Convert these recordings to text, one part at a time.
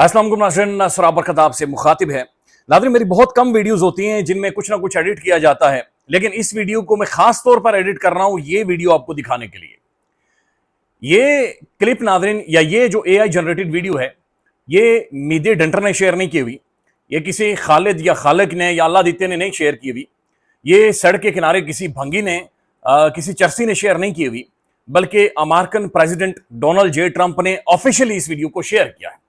अस्सलाम वालेकुम नाज़रीन, सराब बरकत आपसे मुखातिब है। नाज़रीन, मेरी बहुत कम वीडियोस होती हैं जिनमें कुछ ना कुछ एडिट किया जाता है, लेकिन इस वीडियो को मैं खास तौर पर एडिट कर रहा हूं ये वीडियो आपको दिखाने के लिए। ये क्लिप नाज़रीन, या ये जो एआई जनरेटेड वीडियो है, ये मीदे डंटर ने शेयर नहीं की हुई, ये किसी खालिद या खालिक ने या अल्लाह दित्ते ने नहीं शेयर की हुई, ये सड़क के किनारे किसी भंगी ने किसी चरसी ने शेयर नहीं की हुई, बल्कि American president Donald J Trump ने ऑफिशियली इस वीडियो को शेयर किया है।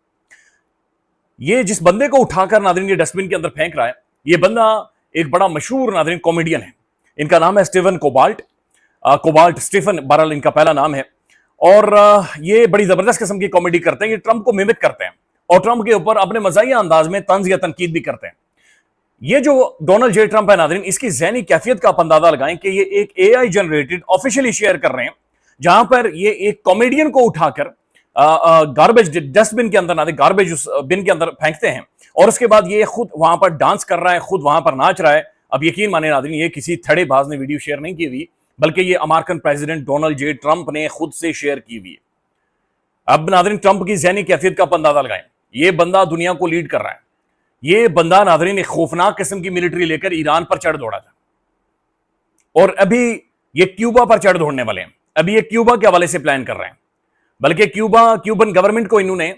ये जिस बंदे को उठाकर नाज़रीन ये डस्टबिन के अंदर फेंक रहा है, ये बंदा एक बड़ा मशहूर नाज़रीन कॉमेडियन है। इनका नाम है स्टीफन कोबाल्ट स्टीफन बहरहाल इनका पहला नाम है। और ये बड़ी जबरदस्त किस्म की कॉमेडी करते हैं, ये ट्रंप को मिमिक करते हैं और ट्रंप के ऊपर अपने मज़ाहिया अंदाज में तंज या तनकीद भी करते हैं। ये जो डोनाल्ड जे ट्रंप है नाज़रीन, इसकी ज़हनी कैफियत का आप अंदाजा लगाएं कि ये एक एआई जनरेटेड ऑफिशियली शेयर कर रहे हैं, जहां पर ये एक कॉमेडियन को उठाकर गार्बेज डस्टबिन के अंदर गार्बेज उस बिन के अंदर फेंकते हैं और उसके बाद ये खुद वहां पर डांस कर रहा है, खुद वहां पर नाच रहा है। अब यकीन माने नाज़रीन, ये किसी थड़ेबाज ने वीडियो शेयर नहीं की हुई, बल्कि ये American president Donald J Trump ने खुद से शेयर की हुई है। अब नाज़रीन, ट्रंप की ज़हनी कैफियत का अंदाजा लगाएं। ये बंदा दुनिया को लीड कर रहा है। ये बंदा नाज़रीन एक खौफनाक किस्म की मिलिट्री लेकर ईरान पर चढ़ दौड़ा था और अभी ये क्यूबा पर चढ़ दौड़ने वाले हैं। अभी ये क्यूबा के हवाले से प्लान कर रहे हैं, बल्कि क्यूबन गवर्नमेंट को इन्होंने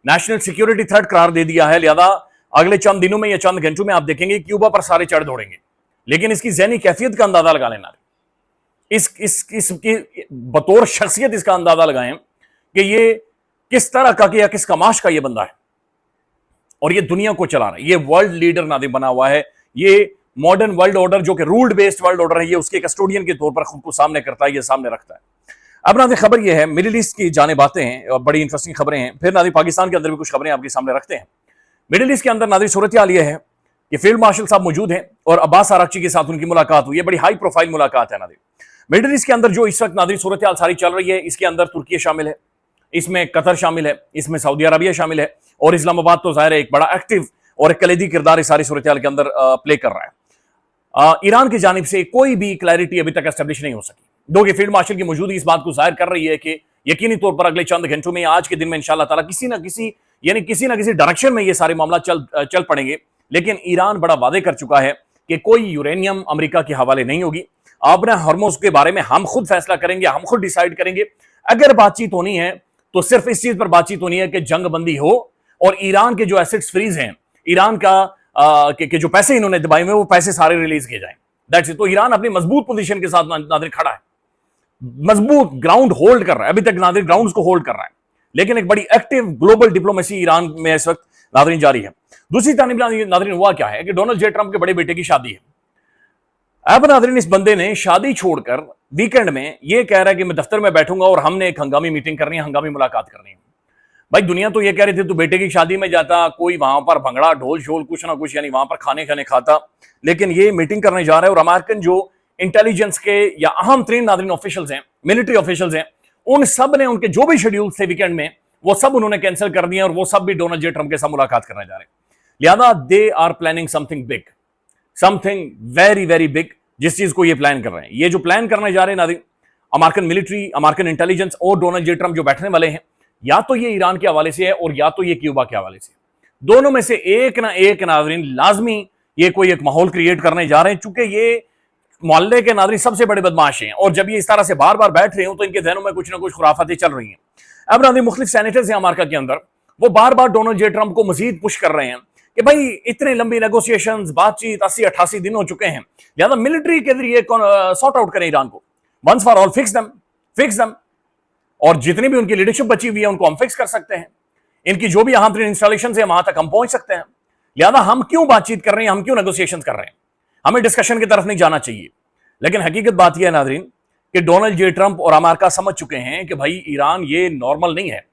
नेशनल सिक्योरिटी थ्रेट करार दे दिया है। लिहाजा अगले चंद दिनों में या चंद घंटों में आप देखेंगे क्यूबा पर सारे चढ़ दौड़ेंगे। लेकिन इसकी ज़हनी कैफियत का अंदाजा लगा लेना, इसकी बतौर शख्सियत इसका अंदाजा लगाएं कि ये किस तरह का या किस कमाश का ये बंदा है और ये दुनिया को चला रहा है। ये वर्ल्ड लीडर नाज़रीन बना हुआ है। ये मॉडर्न वर्ल्ड ऑर्डर जो कि रूल्ड बेस्ड वर्ल्ड ऑर्डर है, ये उसके कस्टोडियन के तौर पर खुद को सामने करता है, ये सामने रखता है। अब नाज़रीन, खबर ये है, मिडिल ईस्ट की जाने बातें हैं और बड़ी इंटरेस्टिंग खबरें हैं। फिर नाज़रीन पाकिस्तान के अंदर भी कुछ खबरें आपके सामने रखते हैं। मिडिल ईस्ट के अंदर नाज़रीन सूरत हाल ये है कि फील्ड मार्शल साहब मौजूद हैं और अब्बास आरागची के साथ उनकी मुलाकात हुई है। बड़ी हाई प्रोफाइल मुलाकात है नाज़रीन। मिडिल ईस्ट के अंदर जो इस वक्त नाज़रीन सूरत हाल सारी चल रही है, इसके अंदर तुर्की शामिल है, इसमें कतर शामिल है, इसमें सऊदी अरबिया शामिल है और इस्लामाबाद तो ज़ाहिर है एक बड़ा एक्टिव और एक कलीदी किरदार इस सारी सूरत हाल के अंदर प्ले कर रहा है। ईरान की जानिब से कोई भी क्लैरिटी अभी तक एस्टेब्लिश नहीं हो सकी। दो के फील्ड मार्शल की मौजूदगी इस बात को जाहिर कर रही है कि यकीनी तौर पर अगले चंद घंटों में, आज के दिन में इंशाअल्लाह ताला किसी ना किसी डायरेक्शन में ये सारे मामला चल पड़ेंगे। लेकिन ईरान बड़ा वादे कर चुका है कि कोई यूरेनियम अमेरिका के हवाले नहीं होगी। आपने हॉर्मोज के बारे में हम खुद फैसला करेंगे, हम खुद डिसाइड करेंगे। अगर बातचीत होनी है तो सिर्फ इस चीज पर बातचीत होनी है कि जंग बंदी हो और ईरान के जो एसेट्स फ्रीज हैं, ईरान का के जो पैसे इन्होंने दबाए हुए वो पैसे सारे रिलीज किए जाएं। That's it. तो ईरान अपनी मजबूत पोजीशन के साथ नाज़रीन खड़ा है, मजबूत ग्राउंड होल्ड कर रहा है। अभी तक नाज़रीन ग्राउंड्स को होल्ड कर रहा है, लेकिन एक बड़ी एक्टिव ग्लोबल डिप्लोमेसी ईरान में इस वक्त नाज़रीन जारी है। दूसरी जानिब नाज़रीन हुआ क्या है कि डोनाल्ड जे ट्रंप के बड़े बेटे की शादी है। अब नाज़रीन इस बंदे ने शादी छोड़कर वीकेंड में ये कह रहा है कि मैं दफ्तर में बैठूंगा और हमने एक हंगामी मीटिंग करनी है, हंगामी मुलाकात करनी है। भाई दुनिया तो ये कह रही थी तू बेटे की शादी में जाता, कोई वहां पर भंगड़ा ढोल शोल कुछ ना कुछ, यानी वहां पर खाने खाता, लेकिन ये मीटिंग करने जा रहा है। और अमेरिकन जो इंटेलिजेंस के या अहम तरीन नाज़रीन ऑफिशियल्स हैं, मिलिट्री ऑफिशियल्स हैं, उन सब ने उनके जो भी शेड्यूल थे वीकेंड में वो सब उन्होंने कैंसिल कर दिए और वो सब भी डोनाल्ड जे ट्रंप के साथ मुलाकात करने जा रहे हैं। लिहाजा they are planning something big, something very very big, जिस चीज को ये प्लान कर रहे हैं। ये जो प्लान करने जा रहे हैं नाज़रीन, अमेरिकन मिलिट्री, अमेरिकन इंटेलिजेंस और डोनाल्ड जे ट्रंप जो बैठने वाले हैं, या तो ये ईरान के हवाले से है और या तो ये क्यूबा के हवाले से। दोनों में से एक ना एक नाज़रीन लाजमी ये कोई एक माहौल क्रिएट करने जा रहे हैं, चूंकि ये मोहल्ले के नाज़रीन सबसे बड़े बदमाश हैं और जब ये इस तरह से बार बार बैठ रहे हो तो इनके जहनों में कुछ ना कुछ खुराफातें चल रही हैं। अब नाज़रीन मुख्तलिफ सेनेटर्स हैं अमेरिका के अंदर, वो बार बार डोनाल्ड जे ट्रंप को मजीद पुश कर रहे हैं कि भाई इतने लंबी नेगोशिएशंस, बातचीत 80-88 दिन हो चुके हैं, लिहाजा मिलिट्री के जरिए सॉर्ट आउट करें ईरान को, once for all, fix them. और जितनी भी उनकी लीडरशिप बची हुई है उनको हम फिक्स कर सकते हैं। इनकी जो भी यहाँ पर इंस्टॉलेशन है वहां तक हम पहुंच सकते हैं। लिहाजा हम क्यों बातचीत कर रहे हैं, हम क्यों नेगोशिएशन कर रहे हैं, हमें डिस्कशन की तरफ नहीं जाना चाहिए। लेकिन हकीकत बात यह है नाज़रीन कि डोनाल्ड जे ट्रंप और अमेरिका समझ चुके हैं कि भाई ईरान ये नॉर्मल नहीं है,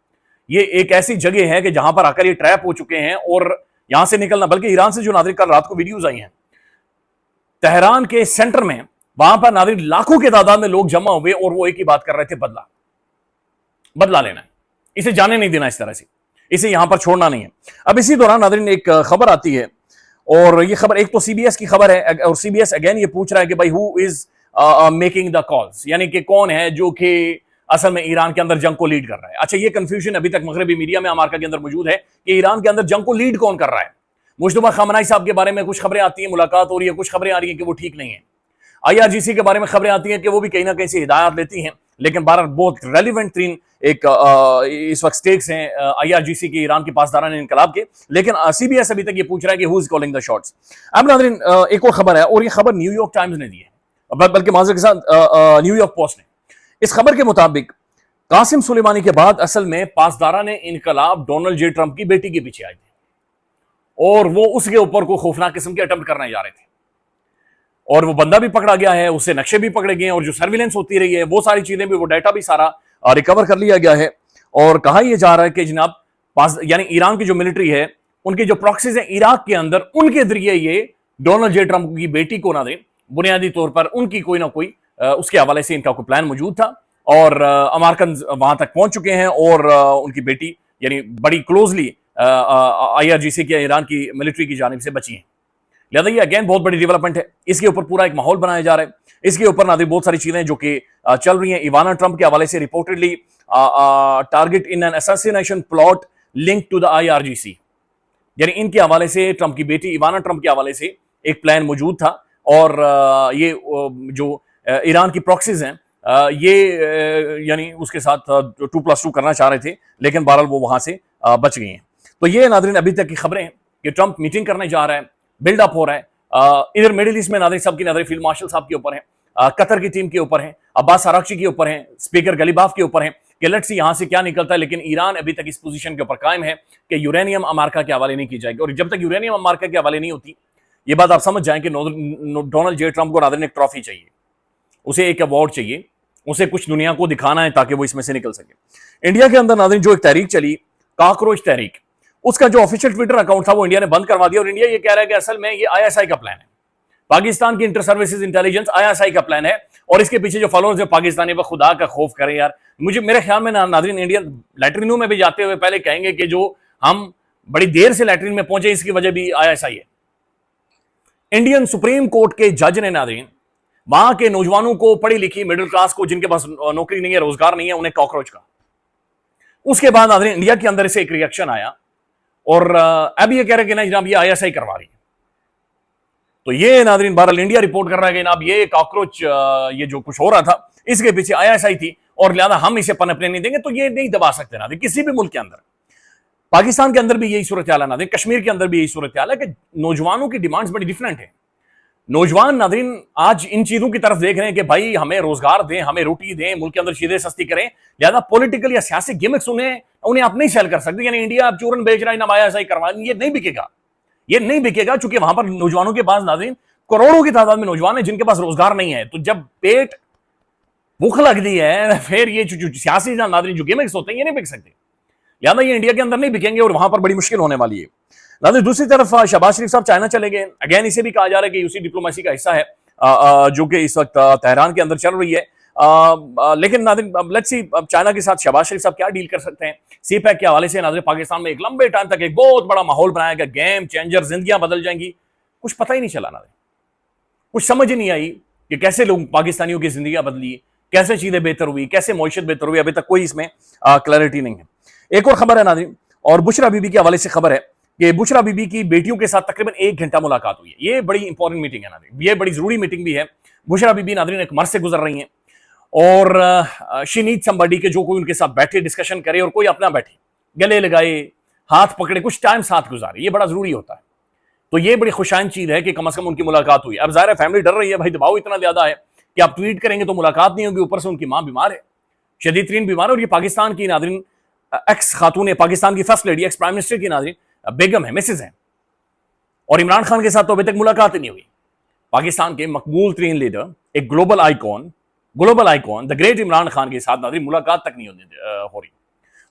ये एक ऐसी जगह है कि जहां पर आकर ये ट्रैप हो चुके हैं और यहां से निकलना, बल्कि ईरान से जो नाज़रीन कल रात को वीडियोज आई हैं तेहरान के सेंटर में, वहां पर नाज़रीन लाखों की तादाद में लोग जमा हुए और वो एक ही बात कर रहे थे, बदला लेना है, इसे जाने नहीं देना, इस तरह से इसे यहां पर छोड़ना नहीं है। अब इसी दौरान नाज़रीन एक खबर आती है और ये खबर एक तो सीबीएस की खबर है और सीबीएस अगेन ये पूछ रहा है कि भाई who is making the calls, यानी कि कौन है जो कि اصل میں ایران کے اندر جنگ کو لیڈ کر رہا ہے. اچھا یہ کنفیوژن ابھی تک مغربی میڈیا میں امریکہ کے اندر موجود ہے کہ ایران کے اندر جنگ کو لیڈ کون کر رہا ہے. مجتبیٰ خامنہئی صاحب کے بارے میں کچھ خبریں آتی ہیں, ملاقات ہو رہی ہے, کچھ خبریں آ رہی ہیں کہ وہ ٹھیک نہیں ہیں. IRGC کے بارے میں خبریں آتی ہیں کہ وہ بھی کہیں نہ کہیں سے ہدایات لیتی ہیں, لیکن بہرحال بہت ریلیونٹ ترین ایک اس وقت سٹیکس ہیں IRGC کے ایران کے پاسداران انقلاب کے. لیکن CBS ابھی تک یہ پوچھ رہا ہے کہ ہو از کالنگ دا شاٹس. اب ناظرین ایک اور خبر ہے, اور یہ خبر نیو یارک ٹائمز نے دی ہے, بلکہ معذرت کے ساتھ نیو یارک پوسٹ نے. اس خبر کے مطابق قاسم سلیمانی کے بعد اصل میں پاسداران انقلاب ڈونلڈ جے ٹرمپ کی بیٹی کے پیچھے آئے تھے, اور وہ اس کے اوپر کوئی خوفناک قسم کے اٹمپٹ کرنے جا رہے تھے, اور وہ بندہ بھی پکڑا گیا ہے, اس سے نقشے بھی پکڑے گئے ہیں, اور جو سرویلنس ہوتی رہی ہے وہ ساری چیزیں بھی, وہ ڈیٹا بھی سارا ریکور کر لیا گیا ہے. اور کہا یہ جا رہا ہے کہ جناب یعنی ایران کی جو ملٹری ہے, ان کی جو پراکسیز ہیں عراق کے اندر, ان کے ذریعے یہ ڈونلڈ جے ٹرمپ کی بیٹی کو نہ دیں, بنیادی طور پر ان کی کوئی نہ کوئی اس کے حوالے سے ان کا کوئی پلان موجود تھا, اور امریکنز وہاں تک پہنچ چکے ہیں, اور ان کی بیٹی یعنی بڑی کلوزلی IRGC کے ایران کی ملٹری کی جانب سے بچی ہیں. لہٰذا یہ اگین بہت بڑی ڈیولپمنٹ ہے, اس کے اوپر پورا ایک ماحول بنایا جا رہا ہے. اس کے اوپر ناظرین بہت ساری چیزیں جو کہ چل رہی ہیں. ایوانا ٹرمپ کے حوالے سے reportedly target in an assassination plot link to the IRGC, یعنی ان کے حوالے سے ٹرمپ کی بیٹی ایوانا ٹرمپ کے حوالے سے ایک پلان موجود تھا, اور یہ جو ایران کی پراکسیز ہیں یہ یعنی اس کے ساتھ 2+2 کرنا چاہ رہے تھے, لیکن بہرحال وہ وہاں سے بچ گئی ہیں. تو یہ ناظرین ابھی تک کی خبریں ہیں کہ ٹرمپ میٹنگ کرنے جا رہا ہے, بلڈ اپ ہو رہا ہے. ادھر مڈل ایسٹ میں ناظرین سب کی نظریں فیلڈ مارشل صاحب کے اوپر ہیں, قطر کی ٹیم کے اوپر ہیں, عباس آراغچی کے اوپر ہیں, اسپیکر غلیباف کے اوپر ہیں کہ لیٹس سی یہاں سے کیا نکلتا ہے. لیکن ایران ابھی تک اس پوزیشن کے اوپر قائم ہے کہ یورینیم امریکہ کے حوالے نہیں کی جائے گی, اور جب تک یورینیم امریکہ کے حوالے نہیں ہوتی, یہ بات آپ سمجھ جائیں کہ ڈونلڈ جے ٹرمپ کو ناظرین ایک ٹرافی چاہیے, اسے ایک ایوارڈ چاہیے, اسے کچھ دنیا کو دکھانا ہے تاکہ وہ اس میں سے نکل سکے. انڈیا کے اندر ناظرین جو ایک تحریک چلی, کاکروچ تحریک, اس کا جو آفیشیل ٹویٹر اکاؤنٹ تھا وہ انڈیا نے بند کروا دیا, اور انڈیا یہ کہہ رہا ہے کہ اصل میں یہ ISI کا پلان ہے, پاکستان کی انٹر سروسز انٹیلیجنس ISI کا پلان ہے, اور اس کے پیچھے جو فالوورز ہیں پاکستانی وہ خدا کا خوف کریں یار. میرے خیال میں ناظرین انڈین لیٹرینوں میں بھی جاتے ہوئے پہلے کہیں گے کہ جو ہم بڑی دیر سے لیٹرین میں پہنچے اس کی وجہ بھی ISI ہے. انڈین سپریم کورٹ کے جج نے ناظرین وہاں کے نوجوانوں کو, پڑھی لکھی مڈل کلاس کو, جن کے پاس نوکری نہیں ہے, روزگار نہیں ہے, انہیں کاکروچ کا. اس کے بعد ناظرین انڈیا کے اندر سے ایک ریئیکشن آیا, اور اب یہ کہہ رہے کہ نہیں جناب یہ ISI کروا رہی ہے. تو یہ ناظرین بہرحال انڈیا رپورٹ کر رہا ہے کہ جناب یہ کاکروچ یہ جو کچھ ہو رہا تھا اس کے پیچھے ISI تھی, اور لہذا ہم اسے پنپنے نہیں دیں گے. تو یہ نہیں دبا سکتے ناظرین کسی بھی ملک کے اندر. پاکستان کے اندر بھی یہی صورتحال ہے ناظرین, کشمیر کے اندر بھی یہی صورتحال ہے کہ نوجوانوں کی ڈیمانڈز بڑی ڈیفرنٹ ہیں. نوجوان ناظرین آج ان چیزوں کی طرف دیکھ رہے ہیں کہ بھائی ہمیں روزگار دیں, ہمیں روٹی دیں, ملک کے اندر چیزیں سستی کریں, لہذا پولیٹیکل یا سیاسی گیمکس انہیں آپ نہیں سیل کر سکتے. یعنی انڈیا آپ چورن بیچ رہا ہے, نمایا ایسا ہی کروا, یہ نہیں بکے گا, یہ نہیں بکے گا, چونکہ وہاں پر نوجوانوں کے پاس ناظرین کروڑوں کی تعداد میں نوجوان ہیں جن کے پاس روزگار نہیں ہے. تو جب پیٹ بھوک لگتی ہے پھر یہ جو سیاسی ناظرین جو گیمکس ہوتے ہیں یہ نہیں بک سکتے, لہذا یہ انڈیا کے اندر نہیں بکیں گے, اور وہاں پر بڑی مشکل ہونے والی ہے. دوسری طرف شہباز شریف صاحب چائنا چلے گئے, اگین اسے بھی کہا جا رہا ہے کہ اسی ڈپلومیسی کا حصہ ہے جو کہ اس وقت تہران کے اندر چل رہی ہے. لیکن ناظرین لیٹس سی چائنا کے ساتھ شہباز شریف صاحب کیا ڈیل کر سکتے ہیں. سی پیک کے حوالے سے ناظرین پاکستان میں ایک لمبے ٹائم تک ایک بہت بڑا ماحول بنایا گیا, گیم چینجر, زندگیاں بدل جائیں گی, کچھ پتہ ہی نہیں چلا ناظرین, کچھ سمجھ ہی نہیں آئی کہ کیسے لوگ پاکستانیوں کی زندگیاں بدلی, کیسے چیزیں بہتر ہوئی, کیسے معیشت بہتر ہوئی, ابھی تک کوئی اس میں کلیئرٹی نہیں ہے. ایک اور خبر ہے ناظرین, اور بشرا بی بی کے حوالے سے خبر ہے کہ بشرا بی بی کی بیٹیوں کے ساتھ تقریباً 1 گھنٹہ ملاقات ہوئی ہے. یہ بڑی امپورٹنٹ میٹنگ ہے ناظرین, یہ بڑی ضروری میٹنگ بھی ہے. بشرا بی بی ناظرین ایک مرض سے گزر رہی ہیں, اور شی نیڈ سمبڈی کہ جو کوئی ان کے ساتھ بیٹھے ڈسکشن کرے, اور کوئی اپنا بیٹھے, گلے لگائے, ہاتھ پکڑے, کچھ ٹائم ساتھ گزارے. یہ بڑا ضروری ہوتا ہے. تو یہ بڑی خوشائن چیز ہے کہ کم از کم ان کی ملاقات ہوئی. اب ظاہر ہے فیملی ڈر رہی ہے, بھائی دباؤ اتنا زیادہ ہے کہ آپ ٹویٹ کریں گے تو ملاقات نہیں ہوگی, اوپر سے ان کی ماں بیمار ہے, شدید ترین بیمار ہے, اور یہ پاکستان کی ناظرین ایکس خاتون ہے, پاکستان کی first lady, ex prime minister کی ناظرین بیگم ہے, مسز ہیں, اور عمران خان کے ساتھ تو ابھی تک ملاقات ہی نہیں ہوئی. پاکستان کے مقبول ترین لیڈر, ایک global icon, the great Imran Khan کے ساتھ ناظرین ملاقات تک نہیں ہو رہی.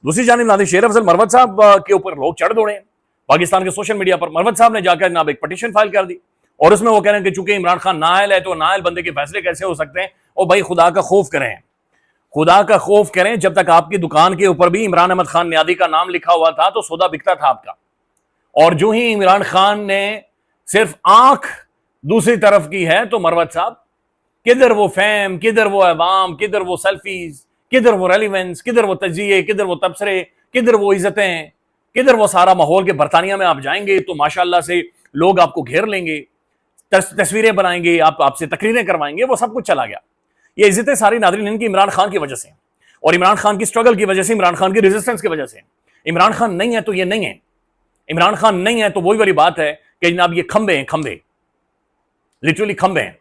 دوسری جانب ناظرین شیر افضل مروت صاحب کے اوپر لوگ چڑھ دوڑے ہیں پاکستان کے سوشل میڈیا پر. مروت صاحب نے جا کر جناب ایک پٹیشن فائل کر دی, اور اس میں وہ کہہ رہے ہیں کہ چونکہ عمران خان نااہل ہے تو نااہل بندے کے فیصلے کیسے ہو سکتے ہیں. اور بھائی خدا کا خوف کریں, خدا کا خوف کریں. جب تک آپ کی دکان کے اوپر بھی عمران احمد خان نیادی کا نام لکھا ہوا تھا تو سودا بکتا تھا آپ کا, اور جو ہی عمران خان نے صرف آنکھ دوسری طرف کی ہے تو مروت صاحب کدھر وہ فیم, کدھر وہ عوام, کدھر وہ سیلفیز, किधर वो रेलिवेंस, किधर वो तजिए, किधर वो तबसरे, किधर वो इज्जतें, किधर वो सारा माहौल के बरतानिया में आप जाएंगे तो माशाल्लाह से लोग आपको घेर लेंगे, तस्वीरें बनाएंगे, आपसे तकरीरें करवाएंगे, वो सब कुछ चला गया। ये इज्जतें सारी नाज़रीन इनकी इमरान खान की वजह से, और इमरान खान की स्ट्रगल की वजह से, इमरान खान की रेजिस्टेंस की वजह से। इमरान खान नहीं है तो ये नहीं है, इमरान खान नहीं है तो वही वाली बात है कि जनाब ये खंबे हैं, खंबे, लिटरली खंबे हैं।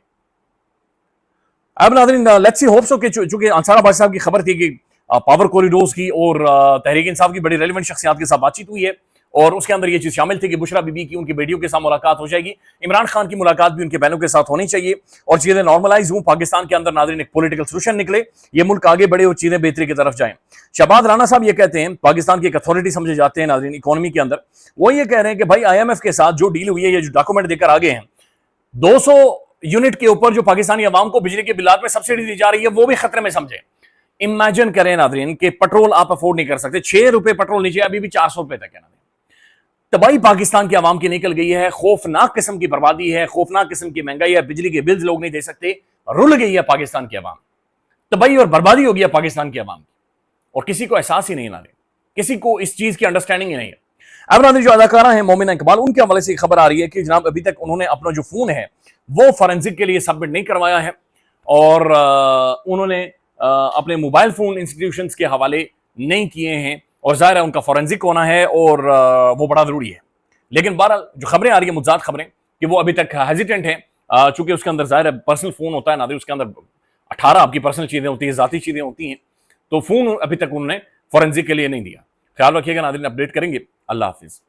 अब नाज़रीन लेट्स सी होप सो कि चूंकि अंसार आबाद साहब की खबर थी कि पावर कॉरिडोर्स की और तहरीक इंसाफ की बड़ी रेलिवेंट शख्सियात के साथ बातचीत हुई है, और उसके अंदर ये चीज शामिल थी कि बुशरा बीबी की उनकी बेटियों के साथ मुलाकात हो जाएगी, इमरान खान की मुलाकात भी उनके बहनों के साथ होनी चाहिए, और चीजें नॉर्मलाइज हों पाकिस्तान के अंदर नाज़रीन, एक पॉलिटिकल सोल्यूशन निकले, ये मुल्क आगे बढ़े और चीजें बेहतरी की तरफ जाएं। शहबाज राना साहब ये कहते हैं, पाकिस्तान की एक अथॉरिटी समझे जाते हैं नाज़रीन इकोनॉमी के अंदर, वो ये कह रहे हैं कि भाई IMF के साथ जो डील हुई है, ये जो डॉक्यूमेंट देकर आगे हैं, 200 यूनिट के ऊपर जो पाकिस्तानी अवाम को बिजली के बिलात में सब्सिडी दी जा रही है, वो भी खतरे में समझे। इमेजिन करें नाज़रीन कि पेट्रोल आप अफोर्ड नहीं कर सकते, 6 रुपए पेट्रोल नीचे, अभी भी 400 रुपए तक है। तबाही पाकिस्तान की आवाम की निकल गई है, खौफनाक किस्म की बर्बादी है, खौफनाक किस्म की महंगाई है, बिजली के बिल्स लोग नहीं दे सकते, रुल गई है पाकिस्तान की आवाम, तबाही और बर्बादी हो गई है पाकिस्तान की आवाम की, और किसी को एहसास ही नहीं, नाज़रीन किसी को इस चीज की अंडरस्टैंडिंग ही नहीं है। अब नाज़रीन जो अदाकारा है मोमिना इकबाल, उनके हवाले से खबर आ रही है कि जनाब अभी तक उन्होंने अपना जो फोन है वो फॉरेंसिक के लिए सबमिट नहीं करवाया है, और उन्होंने अपने मोबाइल फोन इंस्टीट्यूशंस के हवाले नहीं किए हैं, और जाहिर है उनका फॉरेंसिक होना है और वो बड़ा जरूरी है। लेकिन बहरहाल जो खबरें आ रही है मुज्जात खबरें कि वो अभी तक हेजिटेंट है, चूंकि उसके अंदर जाहिर है पर्सनल फोन होता है नाज़रीन, उसके अंदर 18 आपकी पर्सनल चीजें होती हैं, जाती चीजें होती हैं, तो फोन अभी तक उन्होंने फॉरेंसिक के लिए नहीं दिया। ख्याल रखिएगा नाज़रीन, अपडेट करेंगे। अल्लाह हाफिज।